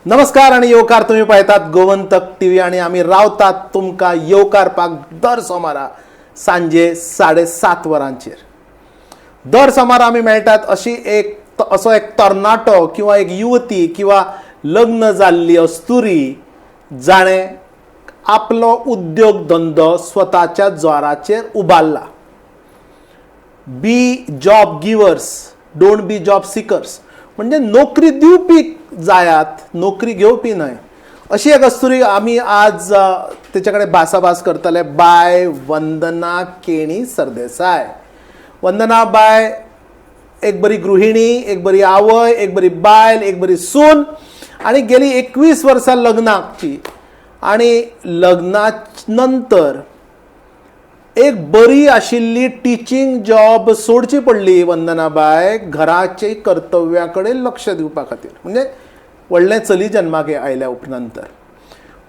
नमस्कार आणि येवकार तुम्ही पळयतात गोमंतक टीव्ही आणि आम्ही रावतात तुमकां येवकार पाक दर सोमारा सांजे 7:30 वरांचेर दर सोमारा आमी मेळटात असो एक तरणाटो किंवा एक युवती किंवा लग्न जाल्ली अस्तुरी जाणे आपलो उद्योग धंदो स्वताच्या जोराचेर उबारला. Be job givers, don't be job seekers. म्हणजे नोकरी दिवपी जायात, नोकरी घेवपी न्हय. अशी एक अस्तुरी आमी आज तेच्याकडे भासाभास करतले. बाय वंदना केणी सरदेसाय. वंदना बाय एक बरी गृहिणी, एक बरी आवय, एक बरी बायल, एक बरी सून आणि गेली 21 वर्सां लग्नाची. आणि लग्ना नंतर एक बरी आशिल्ली टिचींग जॉब सोडची पडली वंदनाबाय घराचे कर्तव्याकडे लक्ष दिवपा खातीर. म्हणजे व्हडलें चली जन्माक आयल्या उपरांतर.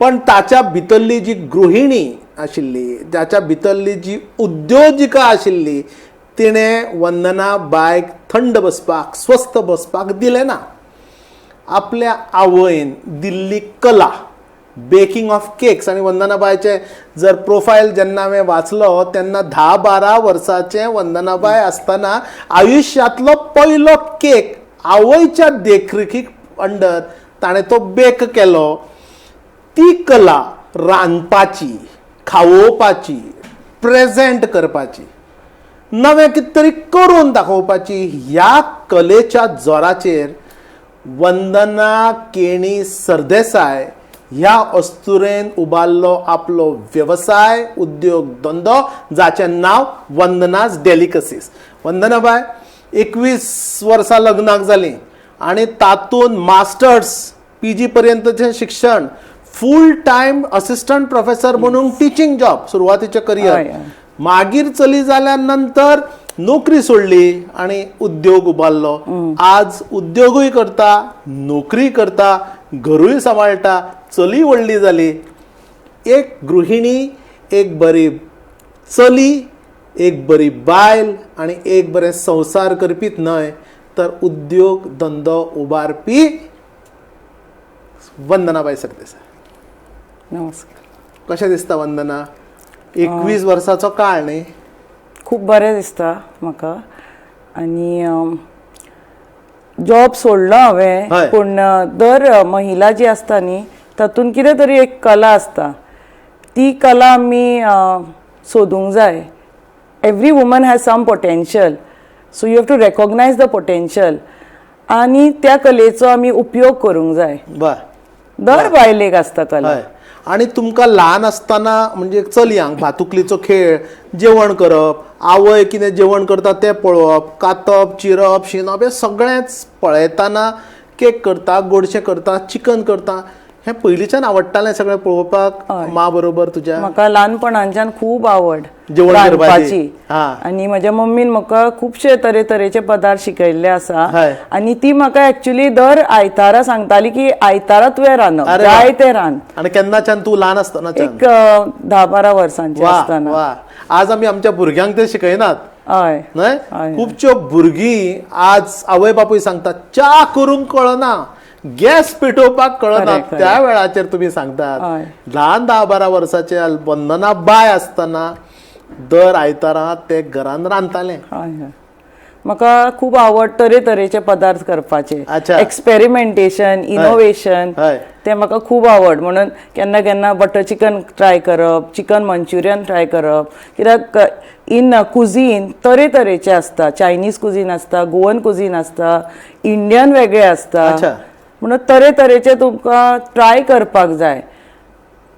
पण ताच्या भितरली जी गृहिणी आशिल्ली, जाच्या भितरली जी उद्योजिका आशिल्ली, तिणें वंदनाबायक थंड बसपाक, स्वस्थ बसपाक दिलें ना. आपल्या आवयन दिल्ली कला, बेकिंग ऑफ केक्स. आणि वंदनाबायचे जर प्रोफायल जेन्ना हांवें वाचलो तेन्ना 10-12 वर्सांचे वंदनाबाय आसतना आयुश्यांतलो पयलो केक आवयच्या देखरेखीक अंडर ताणें तो बेक केलो. ती कला रांदपाची, खावोवपाची, प्रेझेंट करपाची, नवें कितें तरी करून दाखोवपाची, ह्या कलेच्या जोराचेर वंदना केणी सरदेसाय ह्या अस्तुरेन उबारलो आपलो व्यवसाय, उद्योग धंदो, जाचें नांव वंदनाज डेलिकसीस. वंदनाबाय 21 वर्सां लग्नाक जालीं आणि तातूंत मास्टर्स PG पर्यंतचें शिक्षण, फूल टायम असिस्टंट प्रोफेसर म्हणून टिचींग जॉब सुरवातीचें करियर. मागीर चली जाल्या नंतर नोकरी सोडली आणि उद्योग उबारलो. आज उद्योगूय करता, नोकरी करता, घरूय सांबाळटा, चली व्हडली जाली. एक गृहिणी, एक बरी चली, एक बरी बायल आणि एक बरें संसार करपीच न्हय तर उद्योग धंदो उबारपी वंदनाबाई सरदेसाय. नमस्कार. कशें दिसता वंदना? 21 वर्साचो काळ न्ही? खूप बरें दिसता म्हाका. आनी जॉब सोडलो हांवें, पूण दर महिला जी आसता न्ही तातूंत कितें तरी एक कला आसता. ती कला आमी सोदूंक जाय. Every woman has some potential, so you have to recognise the potential आनी त्या कलेचो आमी उपयोग करूंक जाय. दर बायलेक आसता कला. आणि तुमकां ल्हान आसतना म्हणजे चलयांक भातुकलीचो खेळ, जेवण करप, आवय कितें जेवण करता तें पळोवप, कातप, चिरप, शिनप हें सगळेंच पळयतना केक करता, गोडशें करता, चिकन करता, हें पयलींच्यान आवडटालें सगळें पळोवपाक मा बरोबर तुज्या? म्हाका ल्हानपणांच्यान खूब आवड जेवण रांदपाची. आनी म्हज्या मम्मीन म्हाका खुबशे तरेतरेचे पदार्थ शिकयल्ले आसा. आनी ती म्हाका एक्चुअली दर आयतारा सांगताली की आयतारा तुवें रांदप, जाय तें रांद. आनी केन्नाच्यान तूं ल्हान आसतना? एक 10-12 वर्सांची आसतना. आज आमी आमच्या भुरग्यांक ते शिकयनात. हय न्हय? खुबश्यो भुरगीं आज आवय बापूय सांगतात च्या करूंक कळना, गॅस पेटोवपाक कळना, त्या वेळाचेर तुमी सांगतात. ल्हान 10-12 वर्साचे वंदना बाय आसतना दर आयतारा ते घरान रांदताले. म्हाका खूब आवड तरेतरेचे पदार्थ करपाचे. एक्सपेरिमेंटेशन, इनोवेशन ते म्हाका खूब आवड. म्हणून केन्ना केन्ना बटर चिकन ट्राय करप, चिकन मंचुरियन ट्राय करप. कित्याक इन कुझीन तरेतरेचे आसता. चायनीज कुझीन आसता, गोवन कुझीन आसता, इंडियन वेगळे आसता. म्हणून तरेतरेचे तुमकां ट्राय करपाक जाय.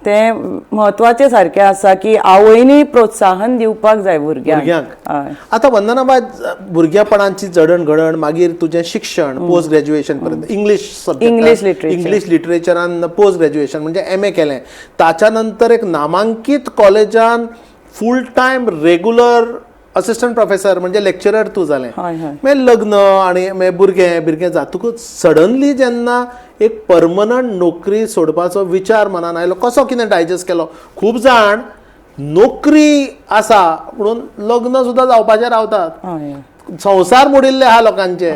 ते म्हत्वाचे सारखे आसा की आवयनी प्रोत्साहन दिवपाक जाय भुरग्यांक. आतां वंदनाबाय भुरग्यापणाची जडण-घडण, मागीर तुजें शिक्षण पोस्ट ग्रॅज्युएशन पर्यंत इंग्लीश लिटरेचरान पोस्ट ग्रॅज्युएशन म्हणजे MA केलें. ताच्या नंतर एक नामांकीत कॉलेजान full time regular assistant professor म्हणजे लेक्चरर तूं जालें. मागीर लग्न आणि भुरगें जातकूच सडनली जेन्ना एक परमनंट नोकरी सोडपाचो विचार मनान आयलो, कसो कितें डायजेस्ट केलो? खूब जाण नोकरी आसा म्हणून लग्न सुद्दां जावपाचें रावतात. संवसार मोडिल्ले आहा लोकांचे.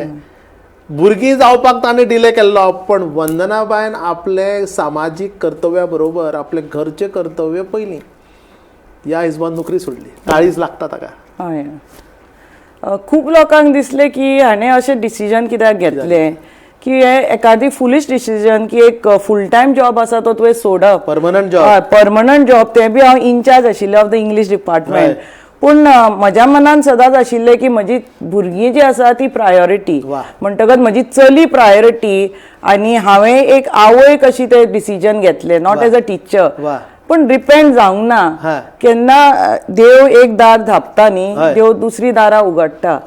भुरगीं जावपाक ताणें डिले केल्लो, पण वंदनाबायन आपले सामाजीक कर्तव्या बरोबर आपले घरचे कर्तव्य पयलीं ह्या हिजबान नोकरी सोडली. ताळीच लागता ताका. हय. खूब लोकांक दिसले की हाणें अशें डिसिजन कित्याक घेतले की हे एखादी फुलिश डिसिजन की एक फूल टायम जॉब आसा तो तुवें सोडप, परमनंट जॉब, परमनंट जॉब, ते बी हांव इन्चार्ज आशिल्ले ऑफ द इंग्लीश डिपार्टमेंट. पूण म्हज्या मनान सदांच आशिल्लें की म्हजी भुरगीं जी आसा ती प्रायोरिटी, म्हणटकच म्हजी चली प्रायोरिटी, आनी हांवें एक आवय कशी ते डिसिजन घेतले, नॉट एज अ टीचर. पण डिपेंड जावंक ना. केन्ना देव एक दार धापता न्ही, देव दुसरी दारां उगडटा.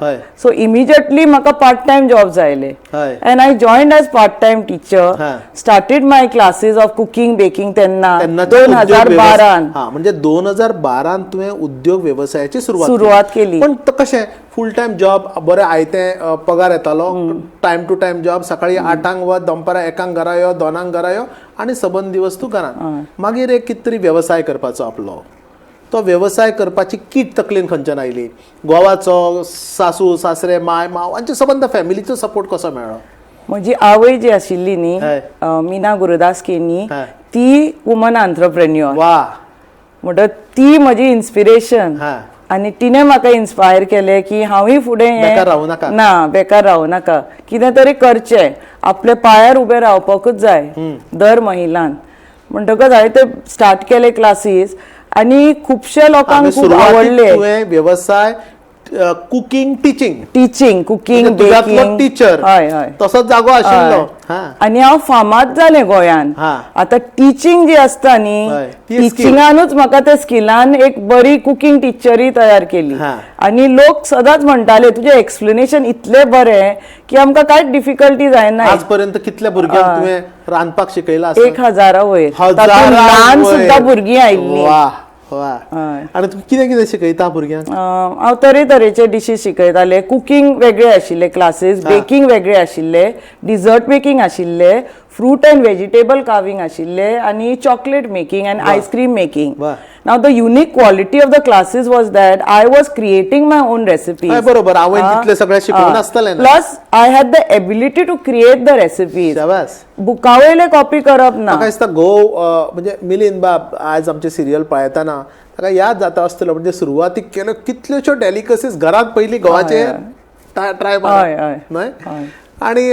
सो इमिजिएटली म्हाका पार्ट टायम जॉब जायले and I joined as part time teacher. Started my classes of cooking baking तेन्ना 2012. म्हणजे 2012 तुवें उद्योग व्यवसायाची सुरवात केली. पण कशें फूल टायम जॉब, बरें आयतें पगार येतालो, टायम टू टायम जॉब, सकाळी 8 व दनपारां 1 घरा यो, 2 घरा यो, आनी सबंद दिवस तूं घरान. मागीर एक कितें तरी व्यवसाय करपाचो आपलो. तो व्यवसाय करपाची कीट तकलेन खंयच्यान आयली? गोवाचो सासू सासरे माय माव हांचे सबंद फॅमिलीचो सपोर्ट कसो मेळ्ळो? म्हजी आवय जी आशिल्ली न्ही, मीना गुरुदास केनी, ती वुमन एंटरप्रेन्युअर. म्हणटच ती म्हजी इन्स्पिरेशन. आनी तिणें म्हाका इन्स्पायर केलें की हांवूय फुडें बेकार रावूं नाका, कितें तरी करचें, आपल्या पांयार उबें रावपाकूच जाय दर महिलान. म्हणटकच हांवें ते स्टार्ट केले क्लासीस आनी खुबशे लोकांक खूब आवडले. व्यवसाय cooking teaching cooking baking teacher तसोच जागो आशिल्लो. आनी हांव फामाद जालें गोंयान. आतां टिचिंग जी आसता न्ही, टिचिंगानूच म्हाका त्या स्किलान एक बरी कुकिंग टिचरी तयार केली. आनी लोक सदांच म्हणटाले तुजें एक्सप्लेनेशन इतलें बरें की आमकां कांयच डिफिकल्टी जायना. आज पर्यंत कितल्या भुरग्यांक तुवें रांदपाक शिकयलां? 1000 वयर. ल्हान सुद्दां भुरगीं आयिल्लीं. आनी तुमी कितें कितें शिकयता भुरग्यांक? हांव तरेतरेचे डिशीज शिकयताले. कुकिंग वेगळे आशिल्ले क्लासीस, बेकिंग वेगळे आशिल्ले, डिजर्ट मेकिंग आशिल्ले, फ्रूट एंड वेजिटेबल कार्विंग आशिल्ले, आनी chocolate making end ice cream making. Now the unique quality of the classes was that I was creating my own recipes. बरोबर, हांवें तितले सगळे शिकून आसतलें. Plus I had the ability to create the recipes. बुकावयले copy करप ना. म्हाका दिसता म्हणजे मिलिंद बाब आज आमचे सिरियल पळयतना ताका याद जाता आसतलो, म्हणजे सुरवातीक केल्यो कितल्योश्यो डेलिकसीज घरांत पयलीं गोवाचे ट्राय न्हय, आनी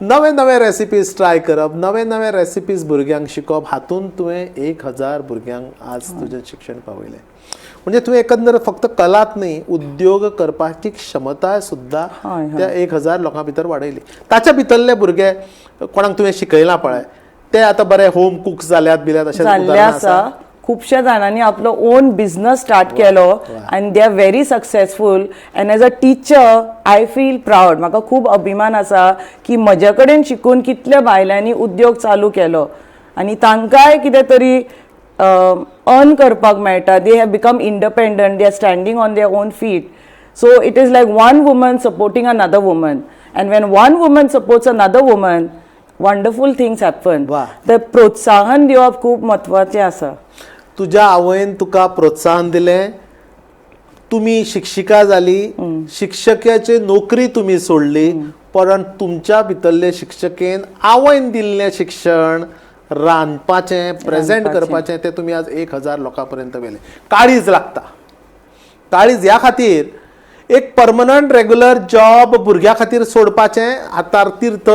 नवे नवे रेसिपीज ट्राय करप, नवे नवे रेसिपीज भुरग्यांक शिकप, हातूंत तुवें 1000 भुरग्यांक आज तुजें शिक्षण पावयलें. म्हणजे तुवें एकंदर फक्त कलाच न्ही, उद्योग करपाची क्षमताय सुद्दां त्या 1000 लोकां भितर वाडयली. ताच्या भितरले भुरगे कोणाक तुवें शिकयलां पळय ते आतां बरे होम कुक्स जाल्यात बिल्यात अशें? खुबश्या जाणांनी आपलो ओन बिझनस स्टार्ट केलो आनी they are very successful. End age a teacher I feel proud. म्हाका खूब अभिमान आसा की म्हजे कडेन शिकून कितल्या बायलांनी उद्योग चालू केलो आनी तांकांय कितें तरी अर्न करपाक मेळटा. They have become independent, they are standing on their own feet. So it is like one woman supporting another woman, and Wien one woman supports another woman wonderful things happen. ते प्रोत्साहन दिवप खूब म्हत्वाचें आसा. तुज्या आवयन तुका प्रोत्साहन दिलें, तुमी शिक्षिका जाली, शिक्षकाची नोकरी तुमी सोडली, परंतु तुमच्या भितरले शिक्षकेन आवयन दिल्लें शिक्षण रांदपाचें, प्रेझेंट करपाचें तें तुमी आज 1000 लोकां पर्यंत व्हेलें. काळीज लागता. काळीज ह्या खातीर एक परमनंट रेग्युलर जॉब भुरग्या खातीर सोडपाचें हातार तीर्थ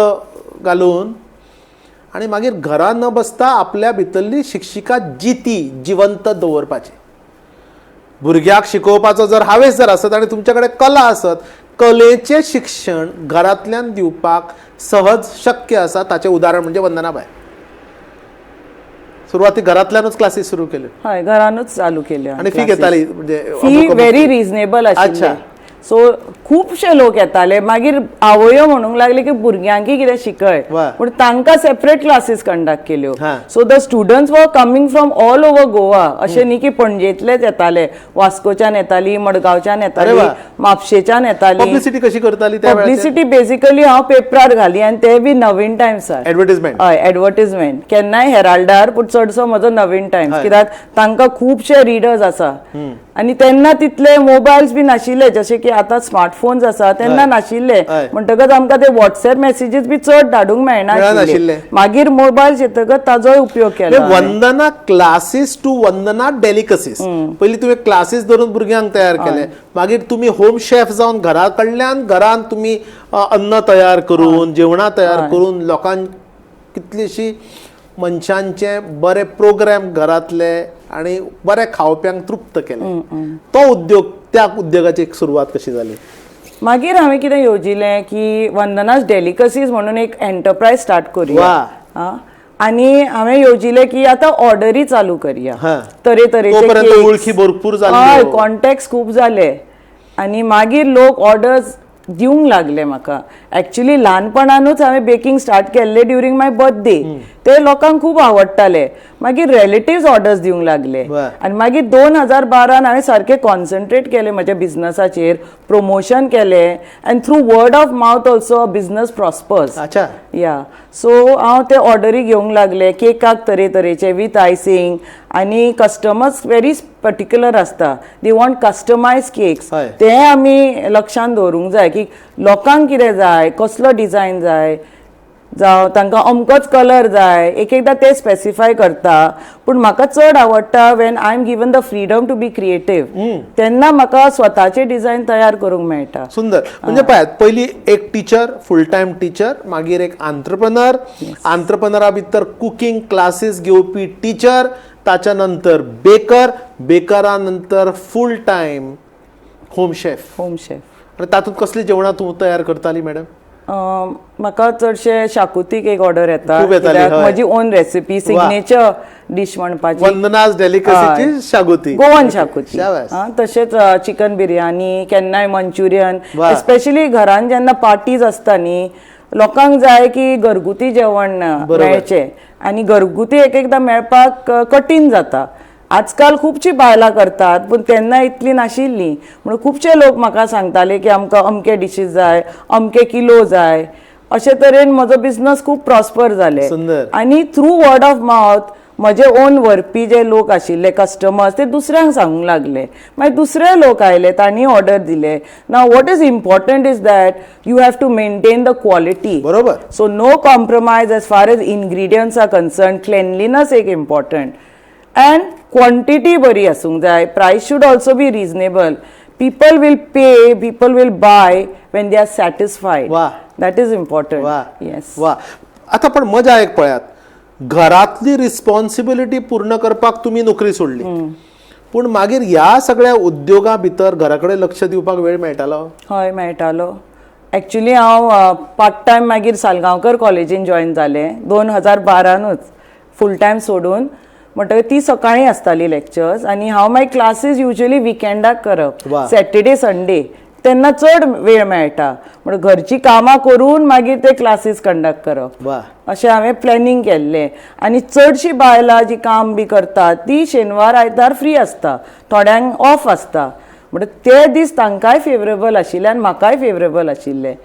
घालून, आनी मागीर घरा न बसता आपल्या भितरली शिक्षिका जिवंत दवरपाची. भुरग्याक शिकोवपाचो जर हावेस जर आसत आनी तुमचे कडेन कला आसत, कलेचें शिक्षण घरांतल्यान दिवपाक सहज शक्य आसा. ताचें उदाहरण म्हणजे वंदनाबाय. सुरवातीक घरांतल्यानूच क्लासीस सुरू केल्यो. हय, घरानूच चालू केल्यो. आनी फी घेताली? म्हणजे फी व्हेरी रिजनेबल आशिल्ली. सो खुबशे लोक येताले. मागीर आवयो म्हणूंक लागले की भुरग्यांकी कितें शिकय, पूण तांकां सेपरेट क्लासीस कंडक्ट केल्यो. So the students were coming from all over Goa. अशें न्ही की पणजेंतलेच येताले, वास्कोच्यान येताली, मडगांवच्यान येताली, म्हापशेच्यान येताली. पब्लिसिटी कशी करताली? पब्लिसिटी बेसिकली हांव पेपरार घाली आनी ते बी नवीन टायम्सार. एडवर्टिजमेंट? हय, एडवर्टिजमेंट. केन्नाय हेराल्डार, पूण चडसो म्हजो नवीन टायम्स, कित्याक तांकां खुबशे रिडर्स आसा. आणि तेन्ना तितले मोबायल्स बी नाशिल्ले जशे की आतां स्मार्टफोन्स आसा तेन्ना नाशिल्ले म्हणटकच आमकां ते व्हॉट्सएप मेसेजीस बी चड धाडूंक मेळनाशिल्ले मागीर मोबायल येतकच ताजोय उपयोग केलो वंदना क्लासेस टू वंदना डेलिकसीस पयलीं तुवें क्लासेस धरून भुरग्यांक तयार केले मागीर तुमी होम शेफ जावन घरा कडल्यान घरान तुमी अन्न तयार करून जेवणां तयार करून लोकांक कितलीशी मनशांचे बरे प्रोग्राम घरातले आणि बरे खावप्यांक तृप्त केले तो उद्योग त्या उद्योगाची एक सुरवात कशी जाली मागीर हांवें कितें येवजिलें की वंदनाज डेलिकसीज म्हणून एक एंटरप्रायज स्टार्ट करुया आनी हांवें येवजिलें की आतां ऑर्डरी चालू करया तरेतरेचे वळखी भरपूर जाली कॉन्टॅक्ट्स खूब जाले आनी मागीर लोक ऑर्डर्स दिवंक लागले म्हाका एक्चुअली ल्हानपणानूच हांवें बेकिंग स्टार्ट केल्लें ड्युरींग माय बर्थडे ते लोकांक खूब आवडटाले मागीर रिलेटिव्स ऑर्डर्स दिवंक लागले आनी मागीर 2012 हांवें सारकें कॉन्सन्ट्रेट केलें म्हज्या बिझनसाचेर प्रमोशन केलें आनी through word of mouth also business prospers या सो हांव ते ऑर्डरी घेवंक लागले केकाक तरेतरेचे विथ आयसिंग आनी कस्टमर्स व्हेरी पर्टिक्युलर आसता दे वॉन्ट कस्टमायज केक्स ते आमी लक्षांत दवरूंक जाय की लोकांक कितें जाय कसलो डिझायन जाय जावं तांकां अमकोच कलर जाय एकदां ते स्पेसिफाय करता पूण म्हाका चड आवडटा when I am given the freedom to be creative तेन्ना म्हाका स्वताचे डिझायन तयार करूंक मेळटा सुंदर म्हणजे पळयात पयलीं एक टीचर फूल टायम टीचर मागीर एक आंत्रप्रनरा भितर कुकिंग क्लासीस घेवपी टीचर ताच्या नंतर बेकरा नंतर फूल टायम होम शेफ आनी तातूंत कसली जेवणां तूं तयार करताली मॅडम म्हाका चडशे शाकुतीक एक ऑर्डर येता म्हजी ओन रेसिपी सिग्नेचर डिश म्हणपाची वंदनाज डेलिकसीची शागुती गोवन शाकुती तशेंच चिकन बिर्याणी केन्नाय मंचुरियन एस्पेशली घरान जेन्ना पार्टीज आसता न्ही लोकांक जाय की घरगुती जेवण मेळचें आनी घरगुती एकदां मेळपाक कठीण जाता आजकाल खुबशीं बायलां करतात पूण तेन्ना इतली नाशिल्ली म्हणून खुबशे लोक म्हाका सांगताले की आमकां अमके डिशीज जाय अमके किलो जाय अशे तरेन म्हजो बिझनस खूब प्रॉस्पर जाले आनी थ्रू वर्ड ऑफ माउथ म्हजे ओन व्हरपी जे लोक आशिल्ले कस्टमर्स ते दुसऱ्यांक सांगूंक लागले मागीर दुसरे लोक आयले तांणी ऑर्डर दिले नाव what is important is that you have to maintain the quality बरोबर so no compromise as far as ingredients are concern cleanliness एक important and quantity bari asung jai price should also be reasonable people will pay people will buy when they are satisfied that is important yes आता पण मजा एक पळयात घरातली responsibility पूर्ण करपाक तुम्ही नोकरी सोडली पूण मागीर ह्या सगळ्या उद्योगा भितर घराकडे लक्ष दिवपाक वेळ मेळटालो हय मेळटालो एक्चुअली हांव पार्ट टायम मागीर सालगांवकर कॉलेजीन जॉइन जालें 2012 फूल टायम सोडून म्हणटकीर ती सकाळीं आसताली लेक्चर्स आनी हांव मागीर क्लासीस युजली विकेंडाक करप सॅटर्डे संडे तेन्ना चड वेळ मेळटा म्हणून घरची कामां करून मागीर ते क्लासीस कंडक्ट करप अशें हांवें प्लॅनिंग केल्लें आनी चडशीं बायलां जी काम बी करतात ती शेनवार आयतार फ्री आसता थोड्यांक ऑफ आसता म्हणटकीर ते दीस तांकांय फेवरेबल आशिल्ले आनी म्हाकाय फेवरेबल आशिल्ले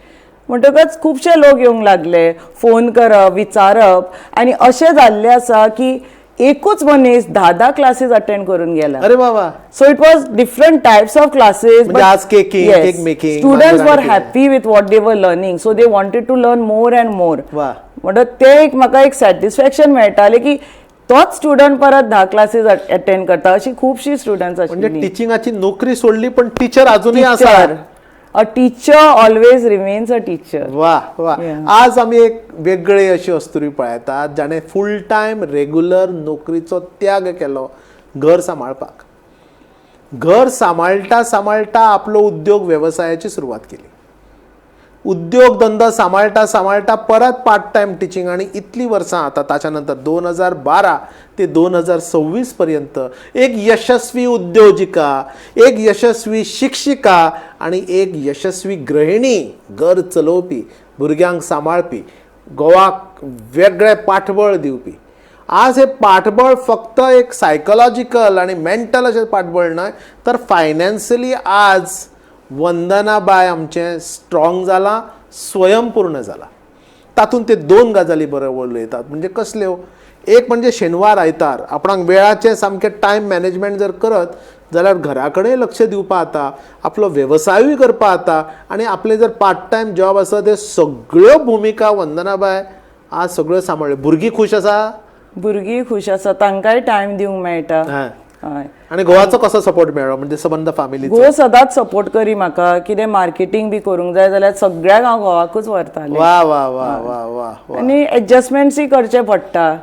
म्हणटकच खुबशे लोक येवंक लागले फोन करप विचारप आनी अशें जाल्लें आसा की एकूच मनीस 10 क्लासेस अटेंड करून गेला अरे बाबा so it was different types of classes cake making students were happy with what they were learning so they wanted to learn more and more म्हणटक ते एक म्हाका एक सॅटिस्फॅक्शन मेळटालें की तोच स्टुडंट परत 10 क्लासेस अटेंड करता अशी खूबशी स्टुडंट्स आशिल्ली टिचिंगाची नोकरी सोडली पण टीचर अजूनही आसा a teacher always remains a teacher वा आज आम्ही एक वेगळी अशी अस्तुरी पळयतात जाणे फूल टायम रेग्युलर नोकरीचो त्याग केलो घर सांबाळटा सांबाळटा आपलो उद्योग व्यवसायाची सुरवात केली उद्योग धंदा सांबाळटा परत पार्ट टाइम टीचिंग आणि इतली वर्सां आता ताच्या नंतर 2012 ते 2026 पर्यंत एक यशस्वी उद्योजिका एक यशस्वी शिक्षिका आणि एक यशस्वी गृहिणी घर चलोवपी भुरग्यांक सांबाळपी गोवाक वेगळे पाठबळ दिवपी आज हे पाठबळ फक्त एक सायकोलॉजिकल आणि मेंटल अशें पाठबळ न्हय तर फायनान्शियली आज वंदनाबाय आमचें स्ट्रॉंग जाला स्वयंपूर्ण जाला तातूंत ते 2 गजाली बरोबर उलयतात म्हणजे कसल्यो एक म्हणजे शेनवार आयतार आपणाक वेळाचे सामके टायम मॅनेजमेंट जर करत जाल्यार घरा कडेन लक्ष दिवपा जाता, आपलो वेवसायूय करपा जाता आनी आपले जर पार्ट टायम जॉब आसा ते सगळ्यो भुमिका वंदनाबाय आज सगळ्यो सांबाळ्यो. भुरगीं खूश आसा? भुरगीं खुश आसा, तांकांय टायम दिवंक मेळटा. हय. आनी घोवाचो कसो सपोर्ट मेळ्ळो म्हणजे सबंद फॅमिली? घोव सदांच सपोर्ट करी म्हाका. कितें मार्केटींग बी करूंक जाय जाल्यार सगळ्याक हांव घोवाकूच व्हरतालें. वा वा वा वा वा. आनी एडजस्टमेंट्सूय करचे पडटा,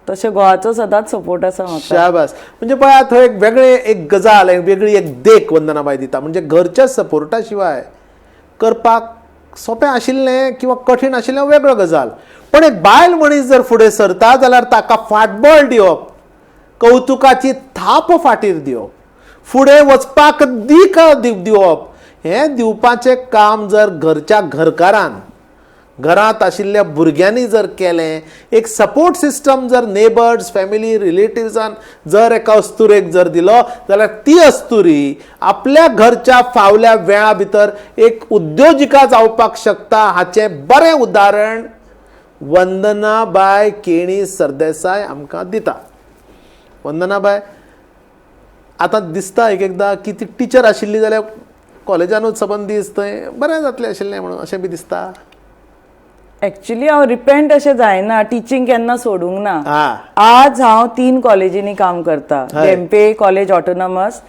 तशें घोवाचो सदांच सपोर्ट आसा म्हाका. शाबास. म्हणजे पळय थंय एक वेगळे एक गजाल, एक वेगळी एक देख वंदनाबाई दिता. म्हणजे घरच्या सपोर्टा शिवाय करपाक सोंपें आशिल्लें किंवा कठीण आशिल्लें वेगळो गजाल. पण एक बायल मनीस जर फुडें सरता जाल्यार ताका फाटबळ दिवप, कौतुकाची थाप फाटीर दिवप, फुडें वचपाक दीक दिवप, हें दिवपाचें काम जर घरच्या घरकारान, घरांत आशिल्ल्या भुरग्यांनी जर केलें, एक सपोर्ट सिस्टम जर नेबर्स, फॅमिली, रिलेटिव्जान जर एका अस्तुरेक जर दिलो जाल्यार ती अस्तुरी आपल्या घरच्या फावल्या वेळा भितर एक उद्योजिका जावपाक शकता. हाचें बरें उदाहरण वंदनाबाय केणी सरदेसाय आमकां दिता. वंदनाबाय आतां दिसता एक एकदां की ती टिचर आशिल्ली जाल्यार कॉलेजानूच सबंद दीस थंय बरें जातलें आशिल्लें म्हणून अशें बी दिसता. एक्चुअली हांव रिपेंट अशें जायना, टिचींग केन्ना सोडूंक ना. आज हांव 3 कॉलेजींनी काम करता. देंपे college autonomous,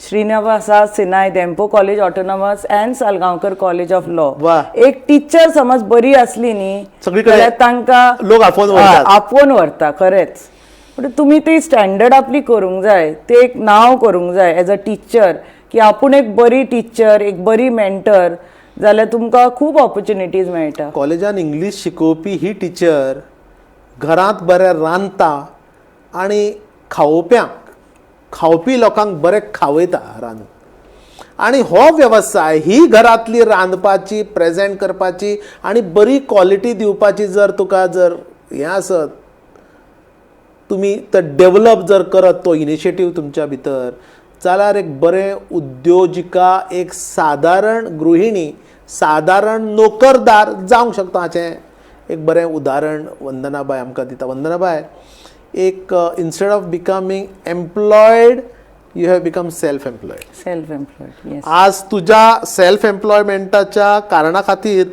Shrinivasa Sinai Dempo college autonomous and Salgaonkar college of law. एक टीचर समज बरी असली न्ही जाल्यार तांकां लोक आपोवन व्हरता खरेंच. पण तुमी ती स्टँडर्ड आपली करूंक जाय, ते एक नांव करूंक जाय एज अ टीचर, की आपूण एक बरी टीचर, एक बरी मेंटर जाल्यार तुमकां खूब ऑपॉर्च्युनिटीज मेळटा. कॉलेजान इंग्लीश शिकोवपी ही टीचर घरांत बरें रांदता आनी खावपी लोकांक बरें खावयता रांदून. आनी हो वेवसाय ही घरांतली रांदपाची, प्रेजेंट करपाची आनी बरी क्वॉलिटी दिवपाची जर तुका जर हें आसत, तुमी तो डेव्हलप जर करत तो इनिशिएटीव तुमच्या भितर, जाल्यार एक बरें उद्योजिका, एक सादारण गृहिणी, सादारण नोकरदार जावंक शकता. हाचें एक बरें उदाहरण वंदनाबाय आमकां दिता. वंदनाबाय, एक instead of becoming employed you have become self employed. आज तुज्या सेल्फ एम्प्लॉयमेंटाच्या कारणा खातीर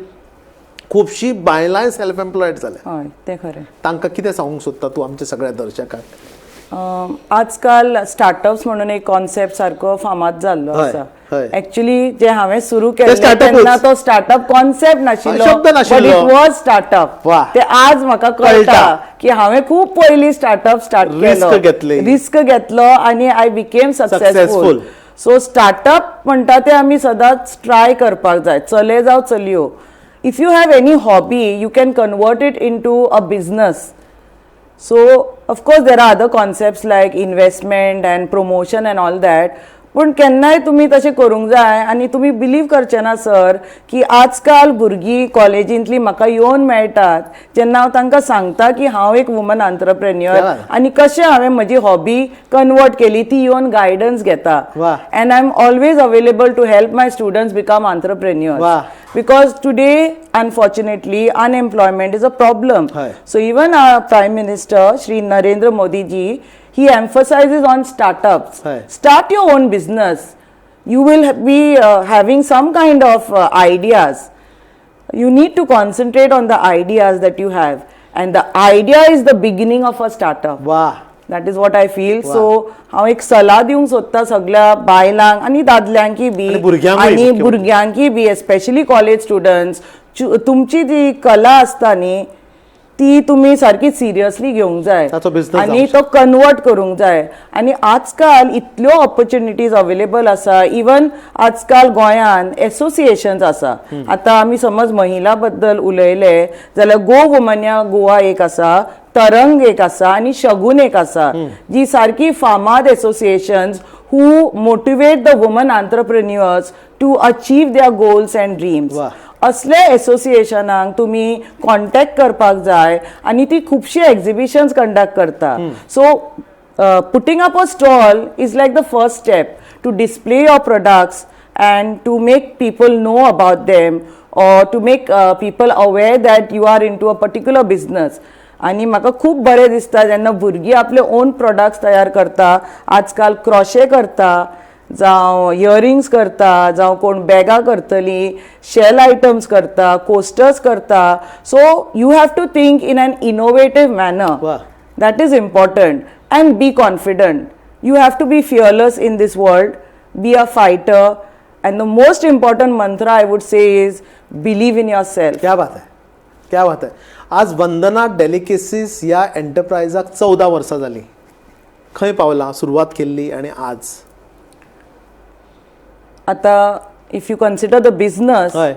खुबशीं बायलांय सेल्फ एम्प्लॉयड जाल्या. हय, तें खरें. तांकां कितें सांगूंक सोदता तूं आमच्या सगळ्या दर्शकांक? आजकाल स्टार्टअप्स म्हणून एक कॉन्सेप्ट सारको फामाद जाल्लो आसा. एक्चुअली जे हांवें सुरू केल्लें तेन्ना तो स्टार्टअप कॉन्सेप्ट नाशिल्लो, बट इट वॉज स्टार्टअप. ते आज म्हाका कळटा की हांवें खूब पयलीं स्टार्टअप स्टार्ट केलो, रिस्क घेतलो आनी I became successful. So startup म्हणटा ते आमी सदांच ट्राय करपाक जाय, चले जावं चलयो. If you have any hobby you can convert it into a business. So, of course, there are other concepts like investment and promotion and all that. पण केन्नाय तुमी तशें करूंक जाय. आनी तुमी बिलीव करचे ना सर की आजकाल भुरगीं कॉलेजींतलीं म्हाका येवन मेळटात जेन्ना हांव तांकां सांगता की हांव एक वुमन एंटरप्रेन्युअर आनी कशें हांवें म्हजी हॉबी कन्वर्ट केली, ती येवन गायडन्स घेता. And I am always available to help my students become entrepreneurs. Because today, unfortunately, unemployment is a problem. So even our Prime Minister, Shri Narendra Modi ji, he emphasizes on startups. Start your own business. You will be having some kind of ideas. You need to concentrate on the ideas that you have. And the idea is the beginning of a startup. Wow. That is what I feel. So हांव एक सल्ला दिवंक सोदता सगळ्या बायलांक आनी दादल्यांकी बी आनी भुरग्यांकी बी, especially college students. तुमची जी कला आसता न्ही ती तुमी सारकी सिरियसली घेवंक जाय आनी तो कन्वर्ट करूंक जाय. आनी आजकाल इतल्यो ऑपॉर्च्युनिटीज अवेलेबल आसा. इवन आजकाल गोंयान एसोसिएशन्स आसा. आतां आमी समज महिला बद्दल उलयले जाल्यार गो वुमन्या गोवा एक आसा, तरंग एक आसा आनी शगून एक आसा, जी सारकी फामाद associations who motivate the woman entrepreneurs to achieve their goals and dreams. असले एसोसिएशनांक तुमी कॉन्टॅक्ट करपाक जाय आनी ती खुबशी एक्झिबिशन्स कंडक्ट करता. So putting up a stall is like the first step to display your products and to make people know about them or to make people aware that you are into a particular business. आनी म्हाका खूब बरें दिसता जेन्ना भुरगीं आपले on products तयार करता. आजकाल क्रॉशे करता, जावं इयरिंग्स करता, जावं कोण बॅगां करतलीं, शेल आयटम्स करता, कोस्टर्स करता. So you have to think in an innovative manner. That is important. And be confident. You have to be fearless in this world. Be a fighter. And the most important mantra I would say is believe in yourself. क्या बात आहे, क्या बात आहे. आज वंदना डेलिकेसीस ह्या एंटरप्रायजाक 14 वर्सां जालीं. खंय पावलां, सुरवात केल्ली आनी आज आता if you consider the business, हय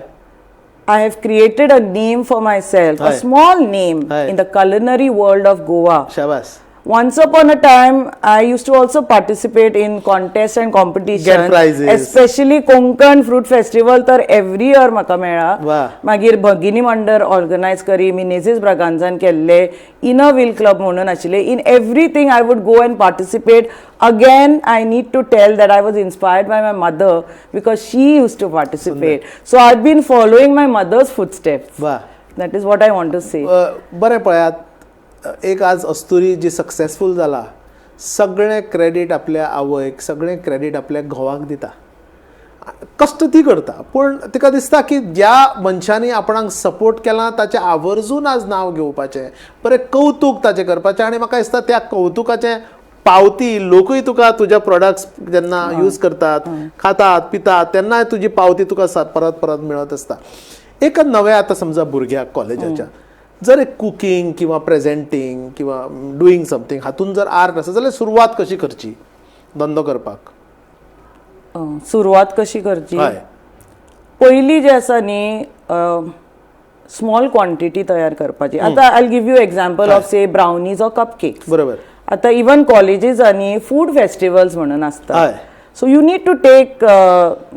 I have created a name for myself, a Aye. small name Aye. in the culinary world of Goa. शाबास. Once upon a time, I used to also participate in contests and competition. Get prizes. Especially Konkan Fruit Festival, तर every year म्हाका मेळ्ळा. वाह. मागीर भगिनी मंडळ organise करी, मी नेझीस ब्रागांजान केल्ले, inner wheel club म्हणून आशिल्ले. In everything I would go and participate. Again, I need to tell that I was inspired by my mother because she used to participate. So I've been following my mother's footsteps. वाह. That is what I want to say. बरें पळयात, एक आज अस्तुरी जी successful जाला, सगळें credit आपल्या आवयक, सगळें क्रेडीट आपल्या घोवाक दिता. कष्ट ती करता, पूण तिका दिसता की ज्या मनशांनी आपणाक सपोर्ट केला ताचें आवर्जून आज नांव घेवपाचें, बरें कौतूक ताचें करपाचें. आनी म्हाका दिसता त्या कौतुकाचें पावती लोकूय तुका तुज्या प्रोडक्ट्स जेन्ना यूज करतात, खातात, पितात, तेन्नाय तुजी पावती तुका परत परत मेळत आसता. एक नवें आतां समजा भुरग्याक कॉलेजाच्या जर एक कुकिंग किंवा प्रेझेंटींग किंवा डुईंग समथींग हातून जर आर्ट आसा जाल्यार सुरवात कशी करची धंदो करपाक? सुरवात कशी करची? हय. पहिली जे आसा न्ही, स्मॉल क्वांटिटी तयार करपाची. आता I give you example of say brownies or cup cakes. बरोबर. आता इवन कॉलेजीसांनी फूड फेस्टिवल्स म्हणून असता. हय. So you need to take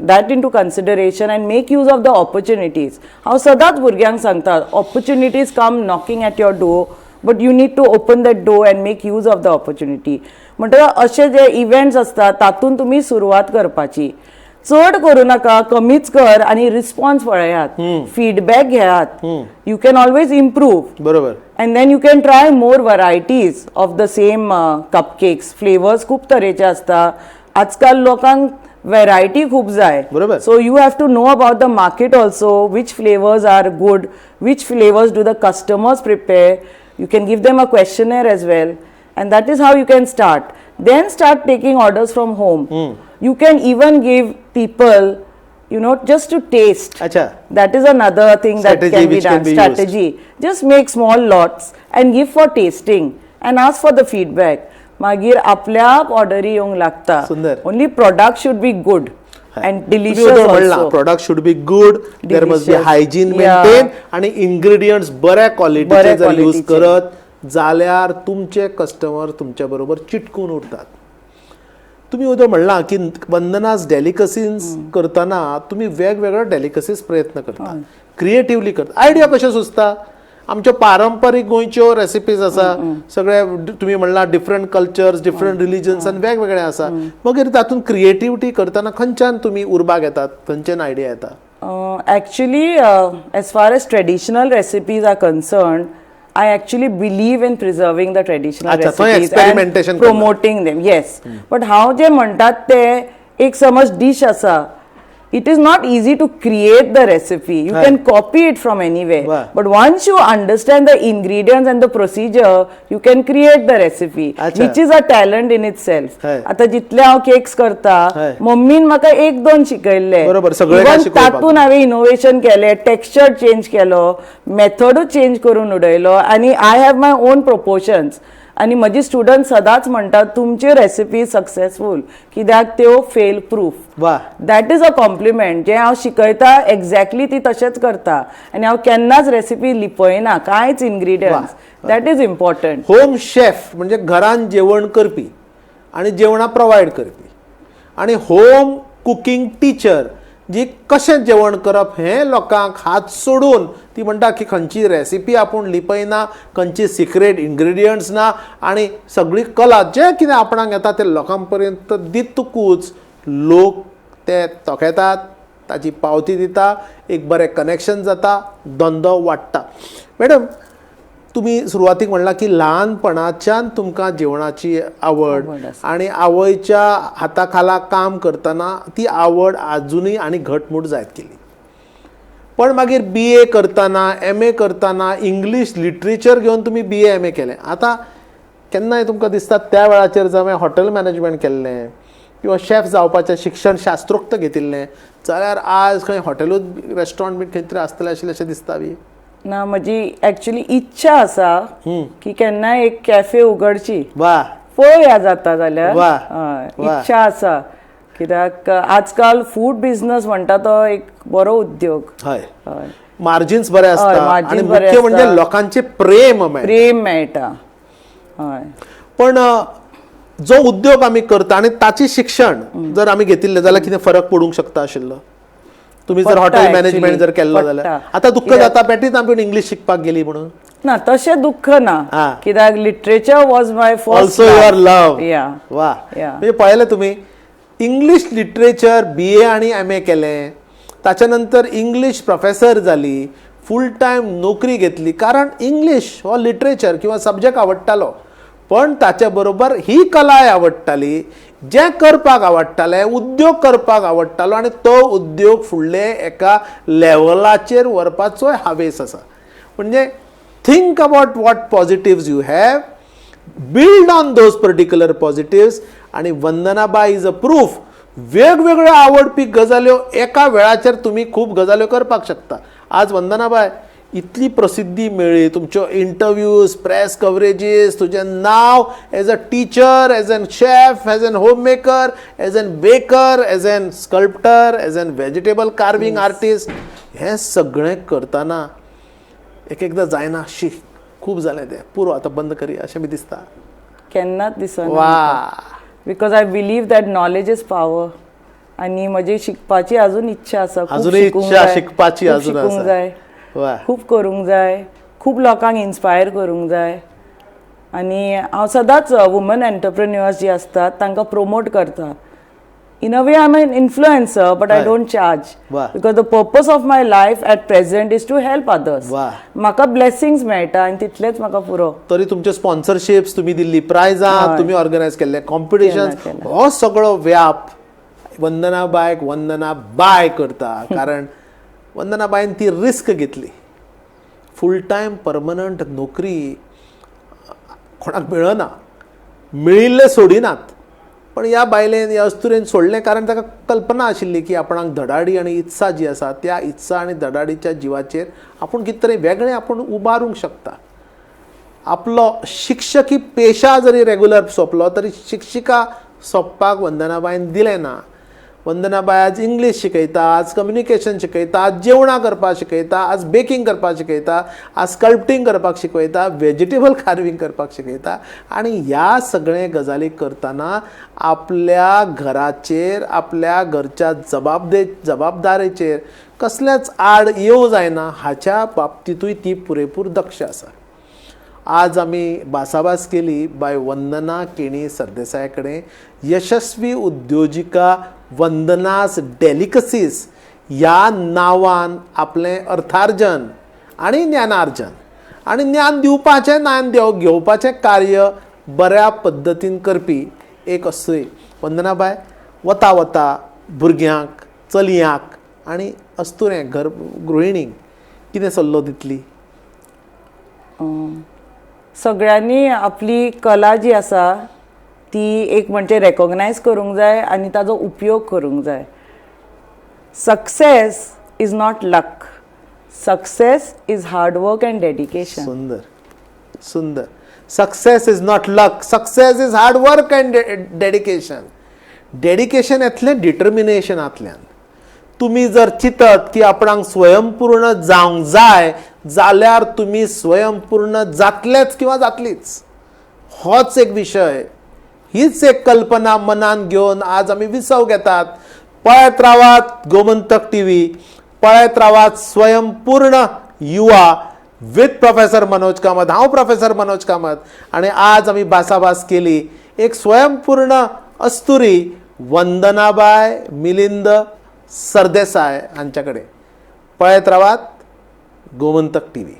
that into consideration and make use of the opportunities. हांव सदांच भुरग्यांक सांगता, opportunities come knocking at your door, but you need to open that door and make use of the opportunity. म्हणटल्यार अशे जे events असतात तातूंत तुमी सुरवात करपाची. चड करू नाका, कमीच कर आनी रिस्पॉन्स पळयात, फीडबॅक घेयात. You can always improve. बरोबर. And then you can try more varieties of the same cupcakes. Flavors खूप तरेचे असता. आजकाल लोकांक व्हेरायटी खूप जाय. बरोबर. So you have to know about the market also, which flavors are good, which flavors do the customers prepare. You can give them a questionnaire as well, and that is how you can start. Then start taking orders from home. You can even give people, you know, just to taste. अच्छा. That is another thing that Strategy can be which done. can be Strategy. Just make small lots and give for tasting and ask for the feedback. मागीर आपल्याक ऑर्डरी येवंक लागता. सुंदर. Only product should be good and delicious also. Product should be good, there must be Delicious. Hygiene Yeah. Maintain आणि ingredients बऱ्या क्वालिटीचे बऱ्या जर यूज qualityचे. करत जाल्यार तुमचे कस्टमर तुमच्या बरोबर चिटकून उरतात. तुम्ही उदो म्हणला की वंदनाज डेलिकसीज करतना तुम्ही वेगवेगळे डेलिकसीज प्रयत्न करता, क्रिएटिवली करता. आयडिया कशें सुचता? आमच्यो पारंपारीक गोंयच्यो रेसिपीज आसा, सगळे तुम्ही म्हणला डिफरंट कल्चर्स, डिफरंट रिलिजन्सान वेगवेगळे आसा. मागीर तातूंत क्रिएटिविटी करतना खंयच्यान तुम्ही उर्बाक येतात, खंयच्यान आयडिया येता? Actually, as far as traditional recipes are concerned, I actually believe in preserving the traditional अच्छा, थंय recipes experimentation and promoting them. Yes, but हांव जे म्हणटात ते एक समज डिश आसा, it is not easy to create the recipe. You Right. can copy it from anywhere. Wow. But once you understand the ingredients and the procedure, you can create the recipe, Acha. which is a talent in itself. Right. आता जितले हांव cakes करता, Right. मम्मीन म्हाका एक दोन शिकयल्ले. बरोबर, सगळे Even काय शिकोवपाक? तातून हांवें इनोवेशन केलें, टेक्स्चर चेंज केलो, मेथडूच चेंज करून उडयलो आनी आय हॅव माय ओन प्रोपोर्शन्स. आनी म्हजी स्टुडंट सदांच म्हणटात तुमची रेसिपी सक्सेसफूल कित्याक त्यो फेल प्रूफ. वा. That is a compliment. जे हांव शिकयता एक्झॅक्टली ती तशेंच करता आनी हांव केन्नाच रेसिपी लिपयना, कांयच ingredients. That is important. Home chef म्हणजे घरान जेवण करपी आणि जेवणां प्रोवायड करपी, आणि होम कुकिंग टीचर जी कशें जेवण करप हें लोकांक हात सोडून ती म्हणटा की खंयची रेसिपी आपूण लिपयना, खंयची सिक्रेट इन्ग्रेडियंट्स ना, आणि सगळी कला जें कितें आपणाक येता तें लोकां पर्यंत दितकूच लोक ते तोखेतात, ताची पावती दिता, एक बरें कनेक्शन जाता, धंदो वाडटा. मॅडम, तुम्ही सुरवातीक म्हणला की ल्हानपणाच्यान तुमकां जेवणाची आवड आणि आवयच्या हाताखाला काम करतना ती आवड अजूनही आणि घटमूट जायत गेली. पण मागीर BA करतना MA करतना इंग्लीश लिटरेचर घेवन तुम्ही BA MA केलें. आतां केन्नाय तुमकां दिसता त्या वेळाचेर जर हांवें हॉटेल मॅनेजमेंट केल्लें किंवा शेफ जावपाचें शिक्षण शास्त्रोक्त घेतिल्लें जाल्यार आज खंय हॉटेलूच रेस्टॉरंट बी खंय तरी आसतलें आशिल्लें अशें दिसता बी. ना म्हजी एक्चुअली इच्छा आसा की केन्नाय एक कॅफे उगडची. वा पळोवया जाता जाल्यार. वा. हय इच्छा आसा कित्याक आजकाल फूड बिझनस म्हणटा तो एक बरो उद्योग. हय हय मार्जिन्स बरे आसता margins आणि बरे मुख्य म्हणजे आसता. लोकांचे प्रेम मेळटा. प्रेम मेळटा. हय पण जो उद्योग आमी करता आणि ताचे शिक्षण जर आमी घेतिल्लें जाल्यार कितें फरक पडूंक शकता आशिल्लो. तुम्ही जर पडटा हॉटेल मॅनेजमेंट actually, जर केल्लो जाल्यार पडटा. आतां दुख्ख जाता बेठीच आमी इंग्लीश शिकपाक गेली म्हणून. ना तशें दुख्ख ना हा. कित्याक literature was my first also your love. या वा Yeah. म्हणजे पळयलें तुमी इंग्लीश लिटरेचर BA आणि MA केलें ताच्या नंतर इंग्लीश प्रोफेसर जाली फूल टायम नोकरी घेतली कारण इंग्लीश हो लिटरेचर किंवा सब्जेक्ट आवडटालो. पण ताच्या बरोबर ही कलाय आवडटाली जें करपाक आवडटालें उद्योग करपाक आवडटालो आणि तो उद्योग फुडले एका लेवलाचेर व्हरपाचोय हावेस आसा. म्हणजे think about what positives you have build on those particular positives. आणि वंदनाबाई इज अ प्रूफ वेगवेगळ्यो आवडपी गजाल्यो एका वेळाचेर तुम्ही खूप गजाल्यो करपाक शकता. आज वंदनाबाई इतली प्रसिद्धी मेळ्ळी तुमच्यो इंटरव्यूज प्रेस कवरेजीस तुजें नाव as a teacher as a chef as a home maker as a baker as a sculptor as a vegetable carving artist हें सगळें करतना एक एकदां जायना शी खूब जालें तें पुरो आतां बंद करी अशें बी दिसता. केन्नाच दिसना. वा because I believe that knowledge is power. आणि म्हजी शिकपाची अजून इच्छा आसा. खूब अजूनही शिकूंक इच्छा जाय, शिकपाची खूब अजून शिकूंक आसा. जाय वा खूब करूंक जाय खूब लोकांक इन्स्पायर करूंक जाय. आणि हांव सदांच वुमन एंटरप्रेन्युअर्स जी असतात तांकां प्रमोट करता. In a way I am an influencer but I don't charge वा. Because the purpose of my life at present is to help others. वा. म्हाका ब्लेसिंग्स मेळटा आनी तितलेच म्हाका पुरो. तरी तुमचे स्पॉन्सरशिप्स तुम्ही दिल्ली प्रायजां तुम्ही ऑर्गनायज केल्ले कॉम्पिटिशन हो सगळो व्याप वंदनाबायक वंदनाबाय करता. कारण वंदनाबाईन ती रिस्क घेतली. फूल टायम परमनंट नोकरी कोणाक मेळना मेळिल्ले सोडिनात. पण ह्या बायलेन ह्या अस्तुरेन सोडलें कारण ताका कल्पना आशिल्ली की आपणाक धडाडी आनी इत्सा जी आसा त्या इत्सा आनी धडाडीच्या जिवाचेर आपूण कितें तरी वेगळें आपूण उबारूंक शकता. आपलो शिक्षकी पेशा जरी रेग्युलर सोंपलो तरी शिक्षिका सोंपपाक वंदनाबाईन दिलें ना. वंदनाबाई आज इंग्लीश शिकयता आज कम्युनिकेशन शिकयता आज जेवणां करपाक शिकयता आज बेकिंग करपाक शिकयता आज स्कल्प्टिंग करपाक शिकयता वेजिटेबल कार्विंग करपाक शिकयता. आणि ह्या सगळे गजाली करतना आपल्या घराचेर आपल्या घरच्या जबाबदारेचेर कसलेच आड येवं जायना हाच्या बाबतीतूय ती पुरेपूर दक्ष आसा. आज आम्ही भासाभास केली बाय वंदना केणी सरदेसाय कडेन यशस्वी उद्योजिका वंदनास डेलिकसीस ह्या नांवान आपलें अर्थार्जन आणि ज्ञानार्जन आणि ज्ञान दिवपाचें ज्ञान घेवपाचें कार्य बऱ्या पद्दतीन करपी एक अस्तुरी वंदनाबाय वता वता भुरग्यांक चलयांक आनी अस्तुरें घर गृहिणींक कितें सल्लो दितली. सगळ्यांनी आपली कला जी आसा ती एक म्हणजे रेकॉग्नायज करूंक जाय आणि ताजो उपयोग करूंक जाय. Success is not luck. Success is hard work and dedication. सुंदर सुंदर. Success is not luck. Success is hard work and dedication. Dedication येतलें डिटर्मिनेशनांतल्यान. तुम्ही जर चिंतत की आपणाक स्वयंपूर्ण जावंक जाय जाल्यार तुम्ही स्वयंपूर्ण जातलेच किंवा जातलीच. होच एक विशय हीच एक कल्पना मनान घेवन आज आमी विसव घेतात. पळयत रावात गोमंतक टीव्ही. पळयत रावात स्वयंपूर्ण युवा विथ प्रोफेसर मनोज कामत. हांव प्रोफेसर मनोज कामत. आणि आज आमी भासाभास केली एक स्वयंपूर्ण अस्तुरी वंदनाबाय मिलिंद सरदेसाय हांच्या कडेन. पळयत रावात गोमंतक टीव्ही.